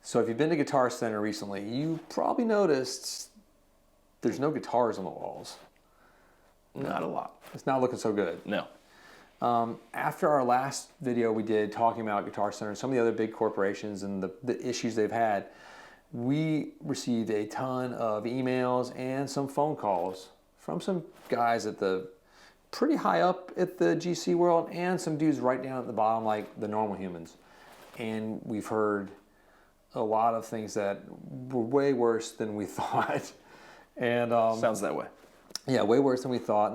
So if you've been to Guitar Center recently, you probably noticed there's no guitars on the walls. Not a lot. It's not looking so good. No. After our last video we did talking about Guitar Center and some of the other big corporations and the issues they've had, we received a ton of emails and some phone calls from some guys at the pretty high up at the GC world and some dudes right down at the bottom like the normal humans. And we've heard a lot of things that were way worse than we thought. And Sounds that way. yeah, way worse than we thought.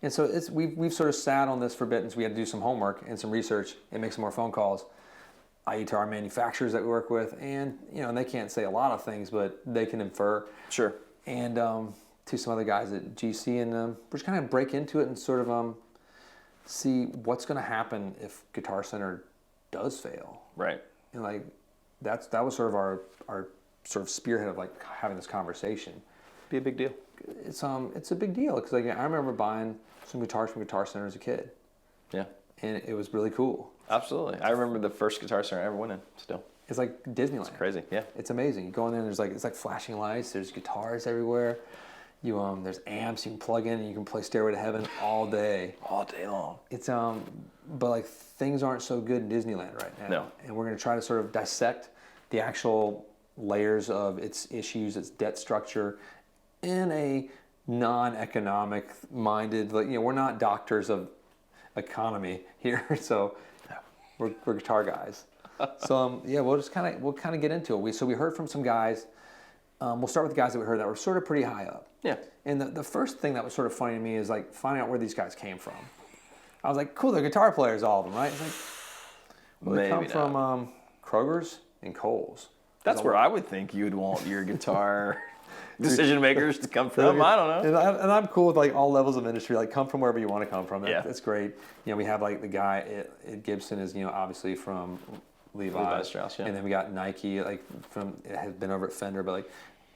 And so we've sort of sat on this for a bit, and so we had to do some homework and some research and make some more phone calls, i.e. to our manufacturers that we work with, and and they can't say a lot of things, but they can infer. Sure. And to some other guys at GC, and we're just kind of break into it and sort of see what's going to happen if Guitar Center does fail. Right. And that was sort of our sort of spearhead of like having this conversation. Be a big deal. It's a big deal because like I remember buying some guitars from Guitar Center as a kid. Yeah. And it was really cool. Absolutely. I remember the first Guitar Center I ever went in still. It's like Disneyland. It's crazy. Yeah. It's amazing. You go in there and it's like flashing lights, there's guitars everywhere. There's amps you can plug in and you can play Stairway to Heaven all day. All day long. It's but like things aren't so good in Disneyland right now. No. And we're going to try to sort of dissect the actual layers of its issues, its debt structure in a non-economic minded, we're not doctors of economy here, so we're guitar guys. So we'll kind of get into it. We heard from some guys. We'll start with the guys that we heard that were sort of pretty high up. Yeah. And the first thing that was sort of funny to me is like finding out where these guys came from. I was like, cool, they're guitar players, all of them, right? It's like, well, they come from Kroger's and Kohl's. That's where I would think you'd want your guitar decision makers to come from. I don't know. And I'm cool with like all levels of industry. Like come from wherever you want to come from. Yeah. That's great. We have like the guy at Gibson is obviously from Levi Strauss. Yeah. And then we got Nike has been over at Fender, but like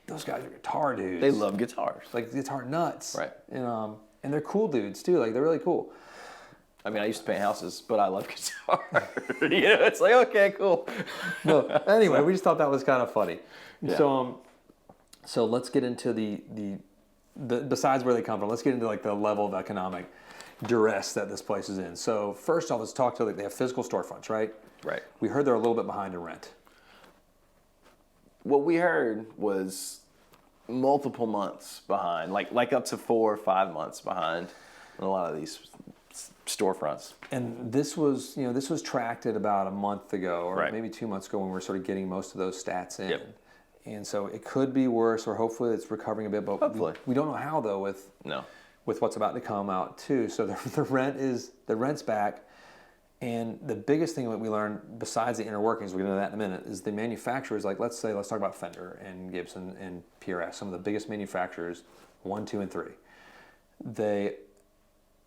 those guys are guitar dudes. They love guitars. Like guitar nuts. Right. And they're cool dudes too. Like they're really cool. I mean, I used to paint houses, but I love guitar. It's like, okay, cool. No, anyway, we just thought that was kind of funny. Yeah. So let's get into the besides where they come from. Let's get into like the level of economic duress that this place is in. So first off, let's talk to they have physical storefronts, right? Right. We heard they're a little bit behind in rent. What we heard was multiple months behind, like up to 4 or 5 months behind in a lot of these storefronts. And this was tracked at about a month ago or Right. maybe 2 months ago when we were sort of getting most of those stats in. Yep. And so it could be worse, or hopefully it's recovering a bit, but Hopefully. we don't know how though with what's about to come out too. So the rent's back. And the biggest thing that we learned, besides the inner workings, we'll get into that in a minute, is the manufacturers, like let's talk about Fender and Gibson and PRS, some of the biggest manufacturers, 1, 2, and 3.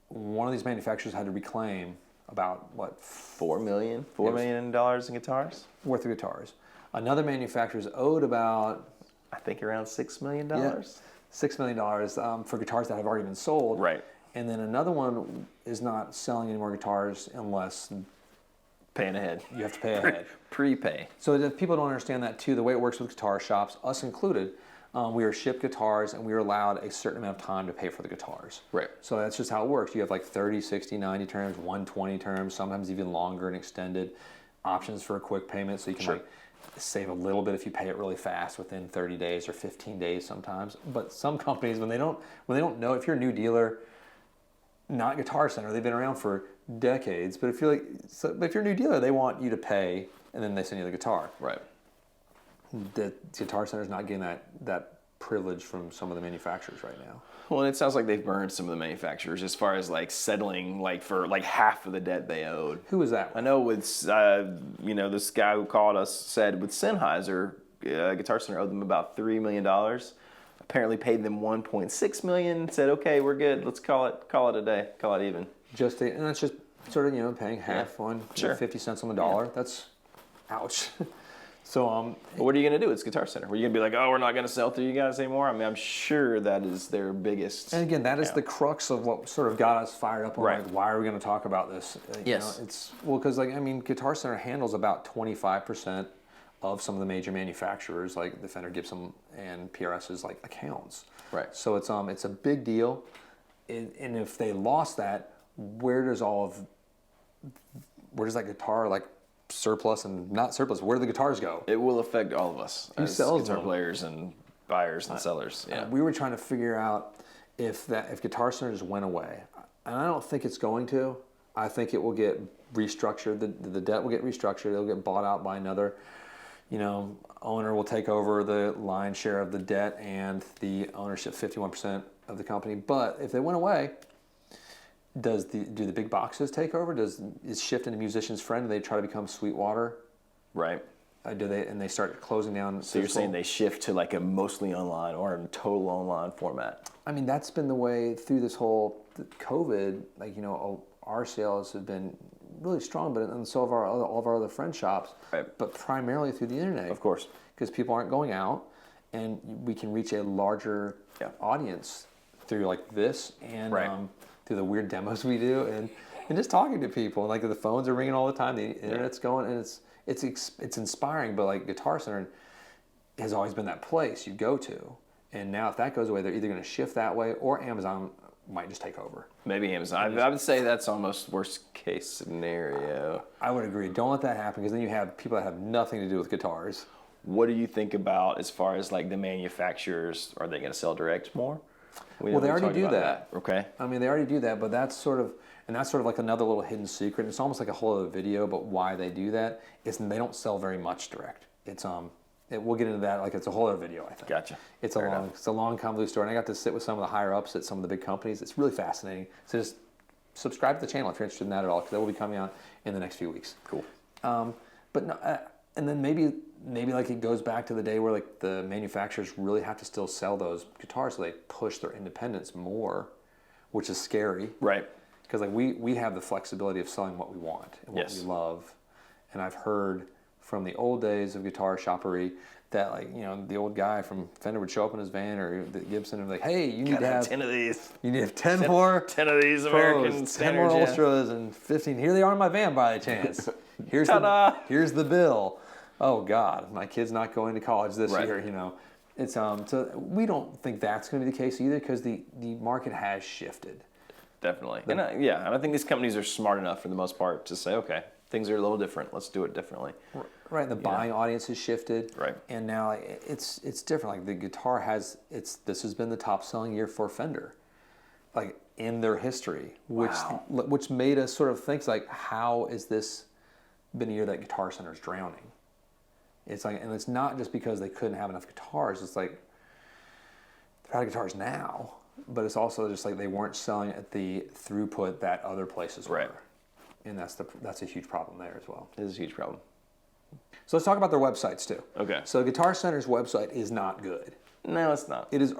One of these manufacturers had to reclaim about $4 million in guitars? worth of guitars. Another manufacturer's owed about, I think around $6 million. $6 million for guitars that have already been sold. Right. And then another one is not selling any more guitars unless Paying ahead. you have to pay ahead. Prepay. So if people don't understand that too, the way it works with guitar shops, us included, we are shipped guitars and we are allowed a certain amount of time to pay for the guitars. Right. So that's just how it works. You have like 30, 60, 90 terms, 120 terms, sometimes even longer and extended options for a quick payment. So you can save a little bit if you pay it really fast within 30 days or 15 days sometimes. But some companies, when they don't know, if you're a new dealer, not Guitar Center, they've been around for decades, but if you're a new dealer, they want you to pay and then they send you the guitar. Right. The Guitar Center's not getting that privilege from some of the manufacturers right now. Well, and it sounds like they've burned some of the manufacturers as far as like settling for half of the debt they owed. Who was that? I know with this guy who called us said with Sennheiser, Guitar Center owed them about $3 million. Apparently paid them $1.6 million. Said, okay, we're good. Let's call it a day. Call it even. And that's just sort of paying half on 50 cents on the dollar. Yeah. That's ouch. So what are you going to do? It's Guitar Center. Are you going to be like, oh, we're not going to sell through you guys anymore? I mean, I'm sure that is their biggest. And again, that is the crux of what sort of got us fired up on like, why are we going to talk about this? Yes. Because Guitar Center handles about 25% of some of the major manufacturers like the Fender, Gibson, and PRS's like accounts. Right. So it's a big deal, and if they lost that, where does that guitar like surplus and not surplus? Where do the guitars go? It will affect all of us as sells guitar them? players and buyers and sellers. Yeah. We were trying to figure out if Guitar Center just went away, and I don't think it's going to. I think it will get restructured. The debt will get restructured. It'll get bought out by another, owner will take over the lion's share of the debt and the ownership 51% of the company. But if they went away, do the big boxes take over? Is shift into Musician's Friend? Do they try to become Sweetwater? Right. They start closing down? So you're saying they shift to like a mostly online or a total online format? I mean, that's been the way through this whole COVID. Like, our sales have been really strong, and so have all of our other friend shops. Right. But primarily through the internet, Of course. because people aren't going out, and we can reach a larger audience through like this and through the weird demos we do, and just talking to people. And like the phones are ringing all the time, the internet's going, and it's inspiring. But like Guitar Center has always been that place you go to, and now if that goes away, they're either going to shift that way or Amazon might just take over. Maybe Amazon. I would say that's almost worst case scenario. I would agree. Don't let that happen, because then you have people that have nothing to do with guitars. What do you think about as far as like the manufacturers? Are they going to sell direct more? Well, they already do that. Okay. I mean, they already do that, but that's sort of like another little hidden secret. It's almost like a whole other video, but why they do that is they don't sell very much direct. We'll get into that. Like, it's a whole other video, I think. Gotcha. It's a long convoluted story, and I got to sit with some of the higher ups at some of the big companies. It's really fascinating. So just subscribe to the channel if you're interested in that at all, because that will be coming out in the next few weeks. Cool. But no, and then maybe like it goes back to the day where like the manufacturers really have to still sell those guitars, so they push their independence more, which is scary. Right. Because like we have the flexibility of selling what we want and what we love, and I've heard from the old days of Guitar Shoppery that like the old guy from Fender would show up in his van, or the Gibson, and be like, hey, you need to have 10 of these. You need to have 10 more 10 of these American Pros, 10 more standards. Ultras, and 15. Here they are in my van by chance. Here's Ta-da! here's the bill. Oh God, my kid's not going to college this year. It's so we don't think that's going to be the case either, because the market has shifted. Definitely. And I think these companies are smart enough for the most part to say, okay, things are a little different. Let's do it differently. Right. The buying audience has shifted. Right. And now it's different. Like the guitar this has been the top selling year for Fender, like in their history, which made us sort of think like, how is this been a year that Guitar Center's drowning? It's like, and it's not just because they couldn't have enough guitars. It's like they're out of guitars now, but it's also just like they weren't selling at the throughput that other places were. Right. And that's a huge problem there as well. It is a huge problem. So let's talk about their websites too. Okay. So Guitar Center's website is not good. No, it's not. It's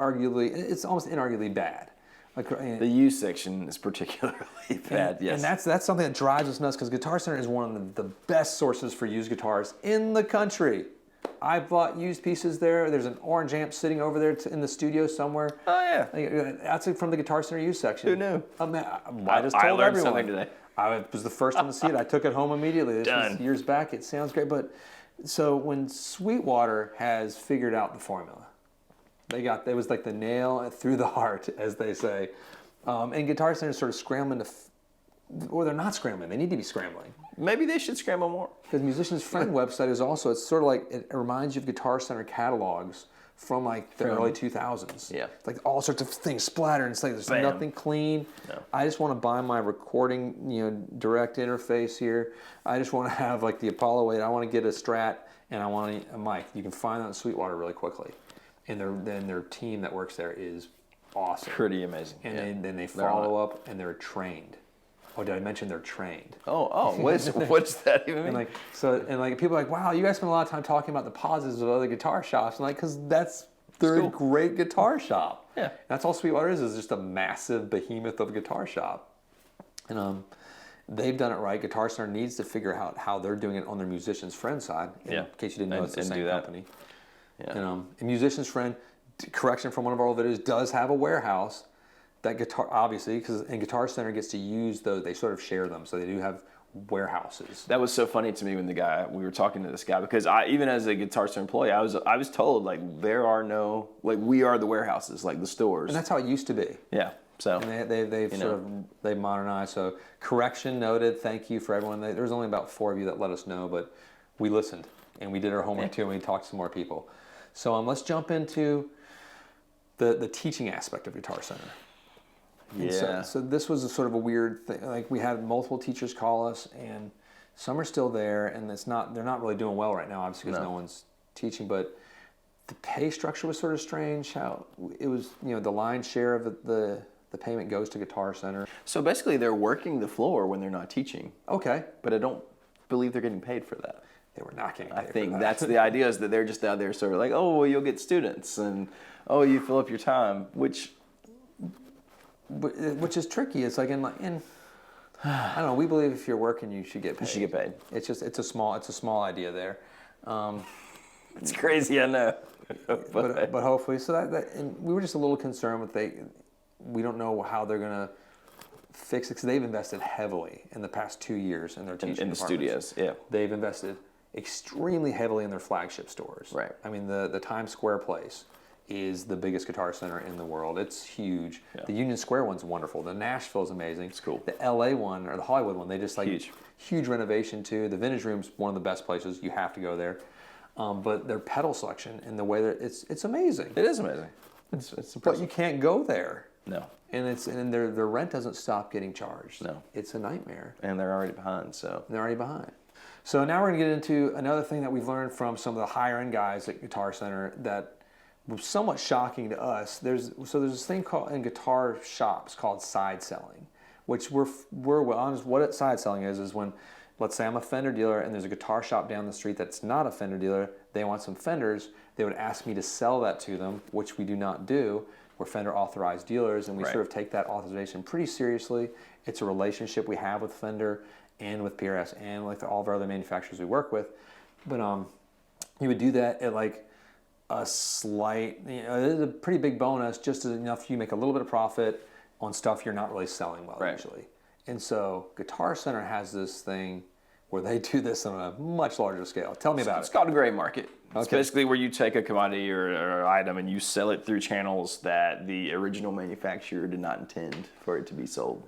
almost inarguably bad. Like The used section is particularly bad, yes. And that's something that drives us nuts, because Guitar Center is one of the best sources for used guitars in the country. I bought used pieces there. There's an orange amp sitting over there in the studio somewhere. Oh, yeah. That's from the Guitar Center used section. Who knew? I just told I learned everyone. something today. I was the first one to see it. I took it home immediately. This was Done. years back. It sounds great. But so when Sweetwater has figured out the formula, it was like the nail through the heart, as they say. And Guitar Center is sort of scrambling or they're not scrambling. They need to be scrambling. Maybe they should scramble more. Because Musician's Friend website is also, it's sort of like, it reminds you of Guitar Center catalogs from like the early 2000s. Yeah. It's like all sorts of things splattered, and it's like there's nothing clean. No. I just want to buy my recording, direct interface here. I just want to have like the Apollo 8. I want to get a Strat, and I want a mic. You can find that in Sweetwater really quickly. And their team that works there is awesome. Pretty amazing. And then they follow up, and they're trained. Oh, did I mention they're trained? Oh, what does that even mean? And like people are like, wow, you guys spend a lot of time talking about the positives of other guitar shops. And like, because they're a great guitar shop. Yeah. That's all Sweetwater is just a massive behemoth of a guitar shop. And they've done it right. Guitar Center needs to figure out how they're doing it on their Musician's Friend side. In case you didn't know, it's the same company. Yeah. And Musician's Friend, correction from one of our old videos, does have a warehouse. That guitar, obviously, and Guitar Center gets to use those. They sort of share them, so they do have warehouses. That was so funny to me when we were talking to this guy, because even as a Guitar Center employee, I was told like there are no, like, we are the warehouses, like the stores. And that's how it used to be. Yeah. So And they've modernized. So correction noted. Thank you for everyone. There was only about 4 of you that let us know, but we listened and we did our homework too, and we talked to some more people. So let's jump into the teaching aspect of Guitar Center. And yeah. So this was a sort of a weird thing. Like, we had multiple teachers call us, and some are still there, and they're not really doing well right now, obviously, because no one's teaching. But the pay structure was sort of strange. How it was, the lion's share of the payment goes to Guitar Center. So basically, they're working the floor when they're not teaching. Okay. But I don't believe they're getting paid for that. They were not getting paid I think for that. that's the idea, is that they're just out there sort of like, oh, well, you'll get students, and oh, you fill up your time, which is tricky. It's like in I don't know. We believe if you're working, you should get paid. you should get paid. It's a small idea there. It's crazy, I know. but hopefully, so that and we were just a little concerned with we don't know how they're gonna fix it, because they've invested heavily in the past 2 years in their teaching in the studios. Yeah, they've invested extremely heavily in their flagship stores. Right. I mean, the Times Square place is the biggest Guitar Center in the world. It's huge. Yeah. The Union Square one's wonderful. The Nashville is amazing. It's cool. The LA one, or the Hollywood one, they just huge renovation too. The Vintage Room's one of the best places. You have to go there. But their pedal selection and the way that it's amazing. It is amazing. It's impressive. But you can't go there. No. And their rent doesn't stop getting charged. No. It's a nightmare. And they're already behind, so. They're already behind. So now we're going to get into another thing that we've learned from some of the higher end guys at Guitar Center that was somewhat shocking to us. There's this thing called in guitar shops called side selling, which we're honest. What side selling is when, let's say I'm a Fender dealer and there's a guitar shop down the street that's not a Fender dealer. They want some Fenders. They would ask me to sell that to them, which we do not do. We're Fender authorized dealers, and we sort of take that authorization pretty seriously. It's a relationship we have with Fender and with PRS and with all of our other manufacturers we work with. But you would do that at like a slight, it's a pretty big bonus, just enough you make a little bit of profit on stuff you're not really selling well usually. And so Guitar Center has this thing where they do this on a much larger scale. Tell me about it. It's called a gray market. Okay. It's basically where you take a commodity or item and you sell it through channels that the original manufacturer did not intend for it to be sold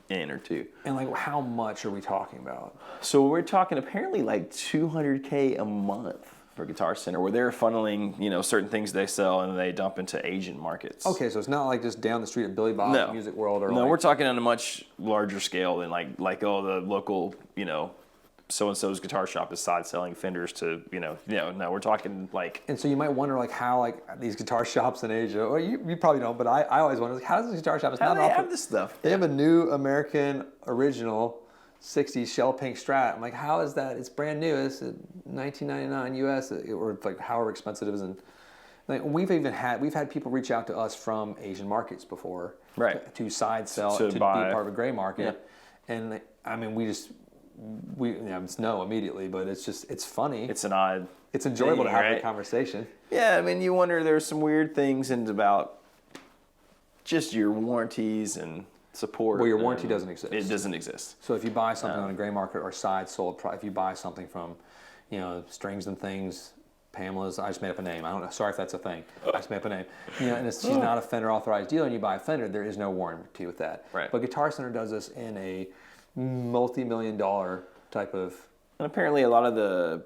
in or to. And like, how much are we talking about? So we're talking apparently like $200K a month for Guitar Center, where they're funneling, certain things they sell and they dump into Asian markets. Okay, so it's not like just down the street at Billy Bob's Music World, or we're talking on a much larger scale than like the local, so-and-so's guitar shop is side selling Fenders to, no, we're talking like. And so you might wonder like how like these guitar shops in Asia, or you probably don't, but I always wonder, like, how does this guitar shop, how do they have this stuff? They have a new American original 60s shell pink Strat. I'm like, how is that? It's brand new. It's $19.99 US, or like however expensive it is. And like, we've had people reach out to us from Asian markets before, right? To side sell, to be part of a gray market. Yeah. And I mean, it's no immediately, but it's funny. It's an odd. It's enjoyable to have the conversation. Yeah, I mean, you wonder, there's some weird things about just your warranties and support. Well, your warranty doesn't exist. It doesn't exist. So if you buy something on a gray market or side sold, if you buy something from, Strings and Things, Pamela's, I just made up a name. I don't know. Sorry if that's a thing. I just made up a name. And she's not a Fender authorized dealer, and you buy a Fender, there is no warranty with that. Right. But Guitar Center does this in a multi-million-dollar type of. And apparently, a lot of the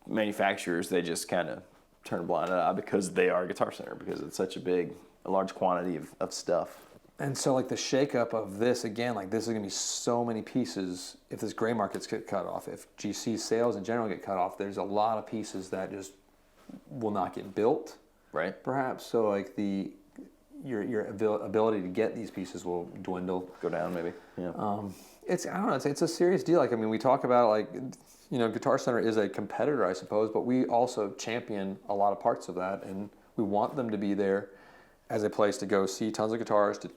manufacturers, they just kind of turn a blind eye because they are Guitar Center, because it's such a large quantity of stuff. And so like the shakeup of this, again, like this is going to be so many pieces. If this gray markets get cut off, if GC sales in general get cut off, there's a lot of pieces that just will not get built. Right. Perhaps. So like your ability to get these pieces will dwindle. Go down maybe. Yeah. I don't know, it's a serious deal. Like, I mean, we talk about like, Guitar Center is a competitor, I suppose, but we also champion a lot of parts of that, and we want them to be there as a place to go see tons of guitars, to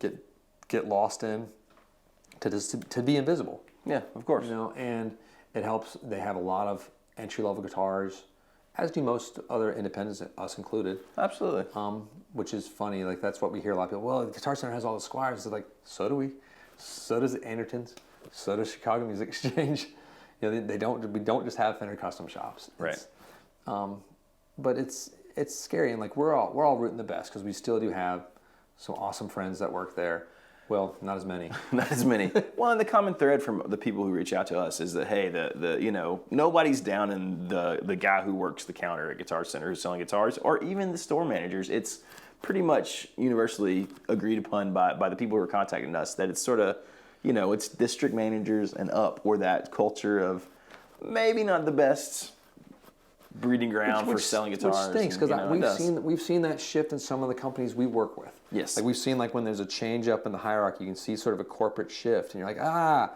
get lost in, to be invisible. Yeah, of course. And it helps. They have a lot of entry-level guitars, as do most other independents, us included. Absolutely. Which is funny. Like, that's what we hear a lot of people. Well, the Guitar Center has all the Squires. It's like, so do we. So does Andertons. So does Chicago Music Exchange. You know, we don't just have Fender custom shops. Right. But it's scary, and like we're all rooting the best because we still do have some awesome friends that work there. Well, not as many. Not as many. Well, and the common thread from the people who reach out to us is that, hey, nobody's down in the guy who works the counter at Guitar Center who's selling guitars, or even the store managers. It's pretty much universally agreed upon by the people who are contacting us that it's sort of, it's district managers and up, or that culture of maybe not the best breeding ground for selling guitars. Which stinks because and, we've seen that shift in some of the companies we work with. Yes. Like we've seen when there's a change up in the hierarchy, you can see sort of a corporate shift, and you're like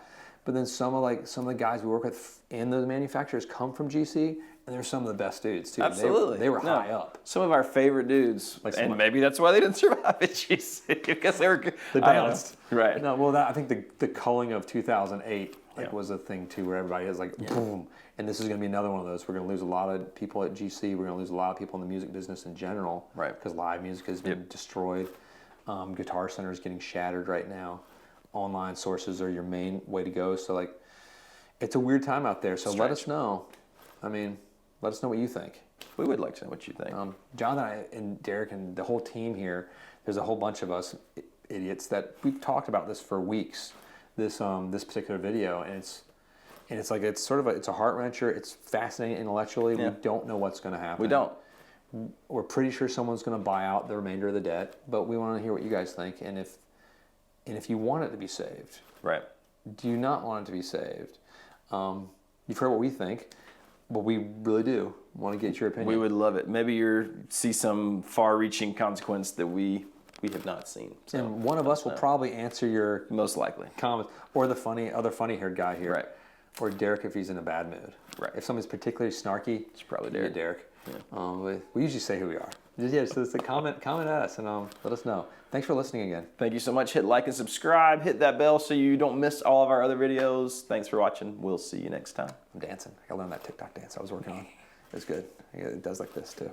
but then some of the guys we work with in those manufacturers come from GC, and they're some of the best dudes too. Absolutely. They were high up. Some of our favorite dudes, and maybe that's why they didn't survive at GC, because they were balanced. Right. No, well, I think the culling of 2008 was a thing too, where everybody is boom. And this is going to be another one of those. We're going to lose a lot of people at GC. We're going to lose a lot of people in the music business in general. Right. Because live music has been destroyed. Guitar Center is getting shattered right now. Online sources are your main way to go. So, it's a weird time out there. So let us know. Let us know what you think. We would like to know what you think. John and Derek and the whole team here, there's a whole bunch of us idiots that we've talked about this for weeks, this particular video, and it's a heart wrencher. It's fascinating intellectually. Yeah. We don't know what's going to happen. We don't. We're pretty sure someone's going to buy out the remainder of the debt, but we want to hear what you guys think, and if you want it to be saved. Right. Do you not want it to be saved? You've heard what we think, but we really do want to get your opinion. We would love it. Maybe you see some far-reaching consequence that we have not seen. So, and one of us will probably answer your most likely comments, or the other funny-haired guy here. Right. Or Derek if he's in a bad mood. Right. If somebody's particularly snarky, it's probably Derek. Yeah. We usually say who we are. Yeah, so it's a comment at us and let us know. Thanks for listening again. Thank you so much. Hit like and subscribe. Hit that bell so you don't miss all of our other videos. Thanks for watching. We'll see you next time. I'm dancing. I learned that TikTok dance I was working on. It was good. It does like this too.